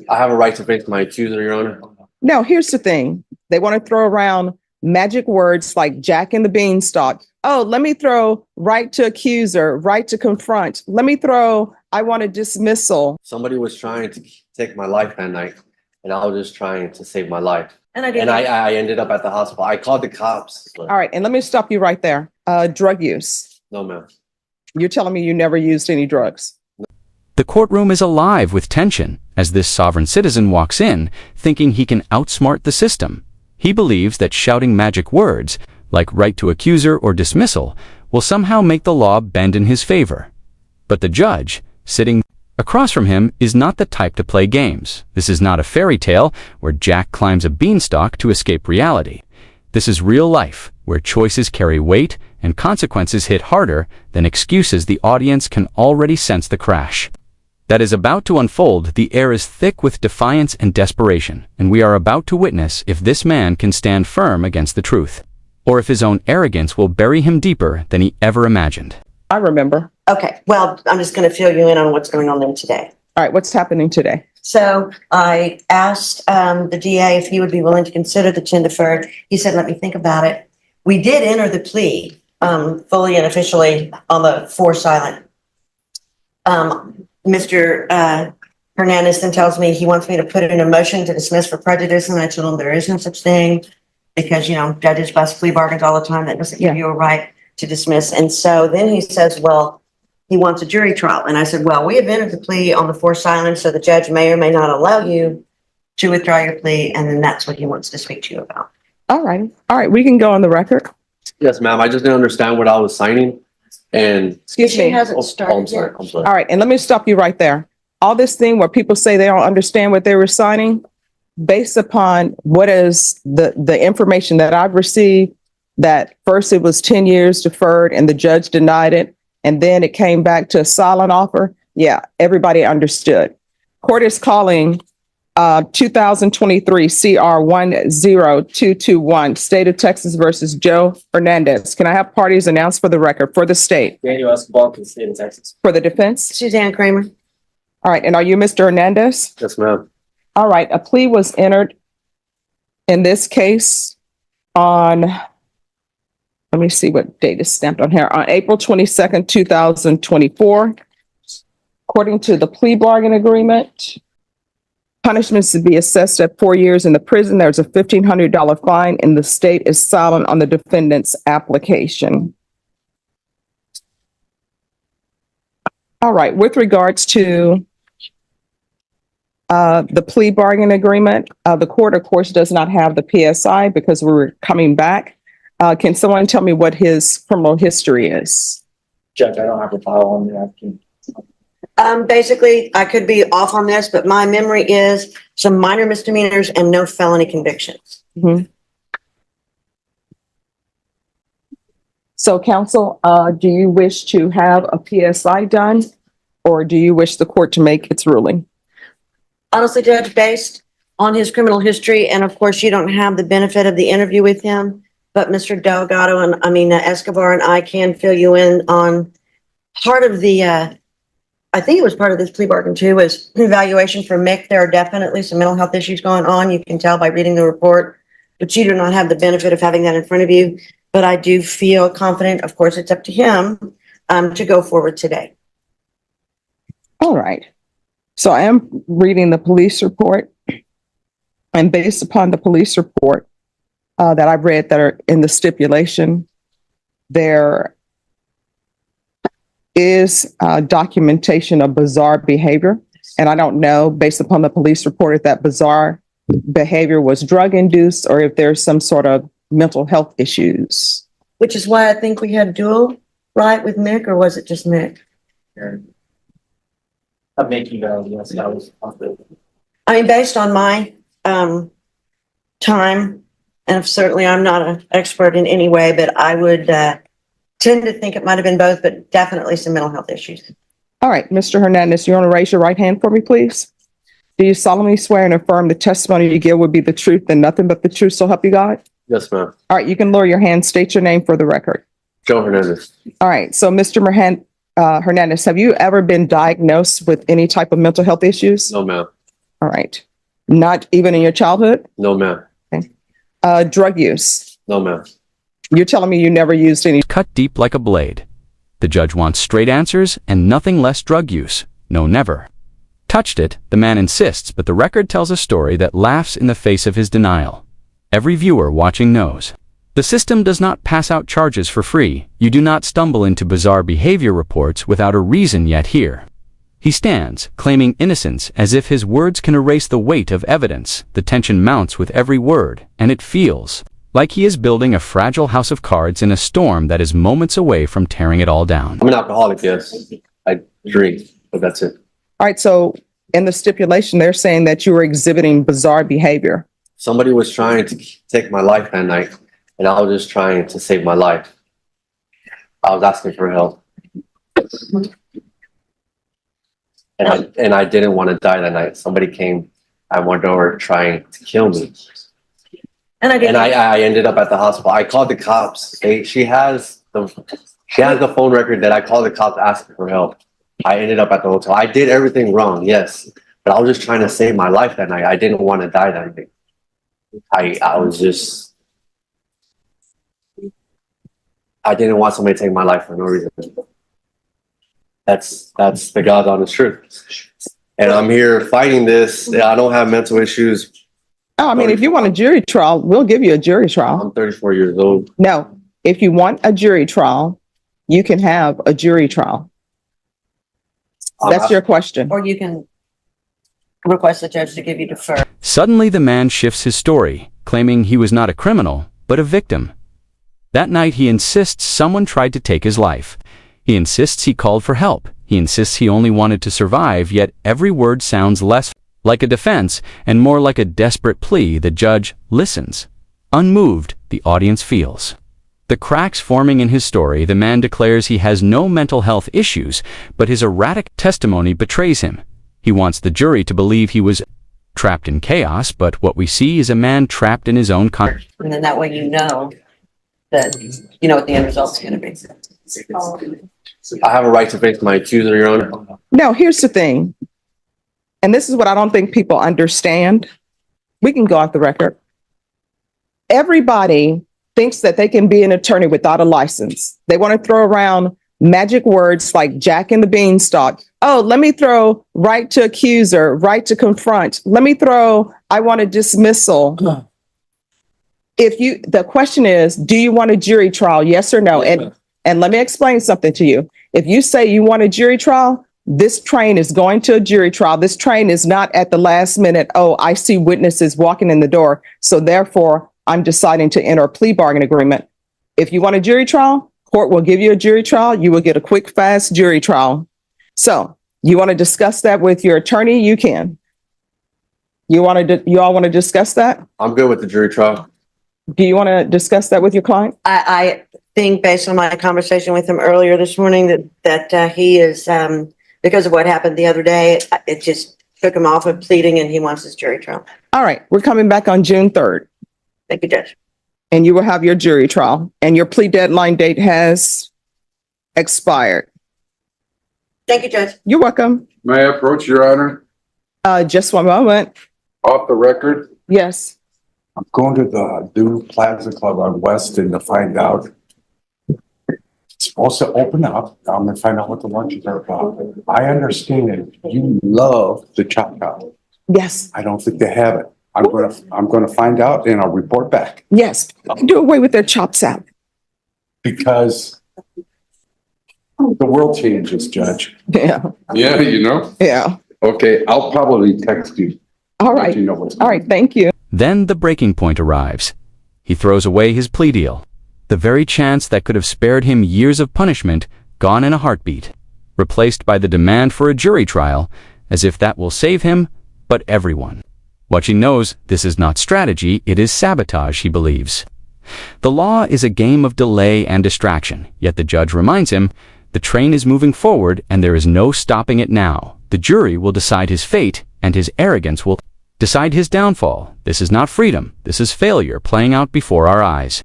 I have a right to face my accuser, Your Honor. No, here's the thing. They want to throw around magic words like Jack and the Beanstalk. Oh, let me throw right to accuser, right to confront. Let me throw, I want a dismissal. Somebody was trying to take my life that night, and I was just trying to save my life. And I did. And I ended up at the hospital. I called the cops. All right, and let me stop you right there. Drug use. No, ma'am. You're telling me you never used any drugs? The courtroom is alive with tension as this sovereign citizen walks in, thinking he can outsmart the system. He believes that shouting magic words, like right to accuser or dismissal, will somehow make the law bend in his favor. But the judge, sitting across from him, is not the type to play games. This is not a fairy tale where Jack climbs a beanstalk to escape reality. This is real life, where choices carry weight and consequences hit harder than excuses. The audience can already sense the crash that is about to unfold. The air is thick with defiance and desperation, and we are about to witness if this man can stand firm against the truth, or if his own arrogance will bury him deeper than he ever imagined. I remember. Okay, well, I'm just going to fill you in on what's going on then today. All right, what's happening today? So I asked the DA if he would be willing to consider the 10 deferred. He said, let me think about it. We did enter the plea fully and officially on the 4 silent. Mr. Hernandez then tells me he wants me to put in a motion to dismiss for prejudice, and I told him there is no such thing because, you know, judges bust plea bargains all the time. That doesn't give you a right to dismiss. And so then he says, well, he wants a jury trial. And I said, well, we have entered the plea on the 4 silent, so the judge may or may not allow you to withdraw your plea, and then that's what he wants to speak to you about. All right. All right, we can go on the record. Yes, ma'am. I just didn't understand what I was signing. And Excuse She me. hasn't started I'm sorry. yet. I'm sorry. All right, and let me stop you right there. All this thing where people say they don't understand what they were signing, based upon what is the information that I've received, that first it was 10 years deferred and the judge denied it, and then it came back to a silent offer. Yeah, everybody understood. Court is calling 2023 CR 10221, State of Texas versus Joe Hernandez. Can I have parties announced for the record for the state? Daniel Escobar for the state of Texas. For the defense? Suzanne Kramer. All right, and are you Mr. Hernandez? Yes, ma'am. All right, a plea was entered in this case on, let me see what date is stamped on here, on April 22nd, 2024. According to the plea bargain agreement, punishments to be assessed at 4 years in the prison. There's a $1,500 fine, and the state is silent on the defendant's application. All right, with regards to the plea bargain agreement, the court, of course, does not have the PSI because we're coming back. Can someone tell me what his criminal history is? Judge, I don't have a file on the applicant. Basically, I could be off on this, but my memory is some minor misdemeanors and no felony convictions. Mhm. So counsel, do you wish to have a PSI done, or do you wish the court to make its ruling? Honestly, Judge, based on his criminal history, and of course, you don't have the benefit of the interview with him, but Mr. Delgado and Escobar and I can fill you in on part of the, I think it was part of this plea bargain too, was evaluation for Mick. There are definitely some mental health issues going on. You can tell by reading the report, but you do not have the benefit of having that in front of you. But I do feel confident, of course, it's up to him to go forward today. All right. So I am reading the police report, and based upon the police report that I've read that are in the stipulation, there is documentation of bizarre behavior. And I don't know, based upon the police report, if that bizarre behavior was drug induced or if there's some sort of mental health issues. Which is why I think we had dual, right, with Mick, or was it just Mick? I'm making yes, that was I mean, based on my time, and certainly I'm not an expert in any way, but I would tend to think it might have been both, but definitely some mental health issues. All right, Mr. Hernandez, you want to raise your right hand for me, please? Do you solemnly swear and affirm the testimony you give will be the truth and nothing but the truth, so help you God? Yes, ma'am. All right, you can lower your hand, state your name for the record. Joe Hernandez. All right, so Mr. Hernandez, have you ever been diagnosed with any type of mental health issues? No, ma'am. All right. Not even in your childhood? No, ma'am. Drug use. No, ma'am. You're telling me you never used any? Cut deep like a blade. The judge wants straight answers and nothing less drug use. No, never. Touched it, the man insists, but the record tells a story that laughs in the face of his denial. Every viewer watching knows. The system does not pass out charges for free. You do not stumble into bizarre behavior reports without a reason yet here. He stands, claiming innocence as if his words can erase the weight of evidence. The tension mounts with every word, and it feels like he is building a fragile house of cards in a storm that is moments away from tearing it all down. I'm an alcoholic, yes. I drink, but that's it. All right. So in the stipulation, they're saying that you were exhibiting bizarre behavior. Somebody was trying to take my life that night, and I was just trying to save my life. I was asking for help. And I didn't want to die that night. Somebody came at my door trying to kill me. And I did. And I ended up at the hospital. I called the cops. She has the phone record that I called the cops asking for help. I ended up at the hotel. I did everything wrong, yes. But I was just trying to save my life that night. I didn't want to die that night. I didn't want somebody to take my life for no reason. That's the God's honest truth. And I'm here fighting this. I don't have mental issues. Oh, I mean, if you want a jury trial, we'll give you a jury trial. I'm 34 years old. No, if you want a jury trial, you can have a jury trial. That's your question. Or you can request the judge to give you defer. Suddenly the man shifts his story, claiming he was not a criminal, but a victim. That night he insists someone tried to take his life. He insists he called for help. He insists he only wanted to survive, yet every word sounds less like a defense and more like a desperate plea. The judge listens. Unmoved, the audience feels the cracks forming in his story. The man declares he has no mental health issues, but his erratic testimony betrays him. He wants the jury to believe he was trapped in chaos, but what we see is a man trapped in his own And then that way you know that you know what the end result's going to be. I have a right to face my accuser, Your Honor. Now, here's the thing. And this is what I don't think people understand. We can go off the record. Everybody thinks that they can be an attorney without a license. They want to throw around magic words like Jack and the Beanstalk. Oh, let me throw right to accuser, right to confront. Let me throw, I want a dismissal. The question is, do you want a jury trial? Yes or no? And let me explain something to you. If you say you want a jury trial, this train is going to a jury trial. This train is not at the last minute. Oh, I see witnesses walking in the door, so therefore I'm deciding to enter a plea bargain agreement. If you want a jury trial, court will give you a jury trial. You will get a quick, fast jury trial. So you want to discuss that with your attorney? You can. You all want to discuss that? I'm good with the jury trial. Do you want to discuss that with your client? I think based on my conversation with him earlier this morning that he is, because of what happened the other day, it just took him off of pleading and he wants his jury trial. All right. We're coming back on June 3rd. Thank you, Judge. And you will have your jury trial, and your plea deadline date has expired. Thank you, Judge. You're welcome. May I approach, Your Honor? Just one moment. Off the record, Yes. I'm going to the new Plaza Club on Weston to find out. It's supposed to open up. I'm going to find out what the lunches are about. I understand you love the chop top. Yes. I don't think they have it. I'm going to find out and I'll report back Yes. Do away with their chops out. because the world changes, Judge. Yeah. Yeah, you know? Yeah. Okay, I'll probably text you. All Let right. you know what's All right. Thank you. Then the breaking point arrives. He throws away his plea deal. The very chance that could have spared him years of punishment, gone in a heartbeat. Replaced by the demand for a jury trial, as if that will save him, but everyone. What she knows, this is not strategy, it is sabotage, he believes. The law is a game of delay and distraction, yet the judge reminds him, the train is moving forward and there is no stopping it now. The jury will decide his fate, and his arrogance will decide his downfall. This is not freedom, this is failure playing out before our eyes.